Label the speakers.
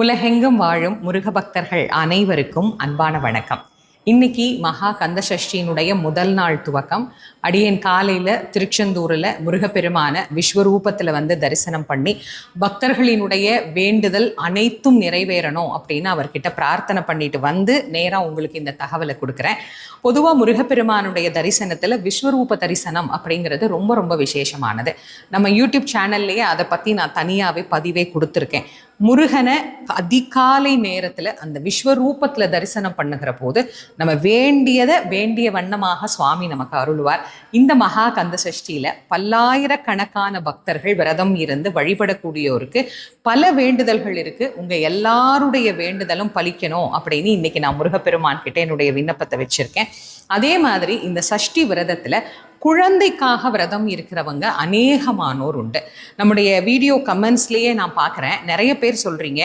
Speaker 1: உலகெங்கும் வாழும் முருக பக்தர்கள் அனைவருக்கும் அன்பான வணக்கம். இன்னைக்கு மகா கந்த சஷ்டியினுடைய முதல் நாள் துவக்கம். அடியேன் காலையில் திருச்செந்தூரில் முருகப்பெருமான விஸ்வரூபத்தில் தரிசனம் பண்ணி பக்தர்களினுடைய வேண்டுதல் அனைத்தும் நிறைவேறணும் அப்படின்னு அவர்கிட்ட பிரார்த்தனை பண்ணிட்டு நேராக உங்களுக்கு இந்த தகவலை கொடுக்குறேன். பொதுவாக முருகப்பெருமானுடைய தரிசனத்தில் விஸ்வரூப தரிசனம் அப்படிங்கிறது ரொம்ப ரொம்ப விசேஷமானது. நம்ம யூடியூப் சேனல்லையே அதை பற்றி நான் தனியாகவே பதிவே கொடுத்துருக்கேன். முருகனை அதிகாலை நேரத்தில் அந்த விஸ்வரூபத்தில் தரிசனம் பண்ணுகிற போது நம்ம வேண்டிய வண்ணமாக சுவாமி நமக்கு அருள்வார். இந்த மகா கந்த சஷ்டியில் பல்லாயிரக்கணக்கான பக்தர்கள் விரதம் இருந்து வழிபடக்கூடியோருக்கு பல வேண்டுதல்கள் இருக்குது. உங்கள் எல்லாருடைய வேண்டுதலும் பலிக்கணும் அப்படின்னு இன்னைக்கு நான் முருகப்பெருமான் கிட்ட என்னுடைய விண்ணப்பத்தை வச்சுருக்கேன். அதே மாதிரி இந்த சஷ்டி விரதத்தில் குழந்தைக்காக விரதம் இருக்கிறவங்க அநேகமானோர் உண்டு. நம்முடைய வீடியோ கமெண்ட்ஸ்லேயே நான் பார்க்குறேன், நிறைய பேர் சொல்கிறீங்க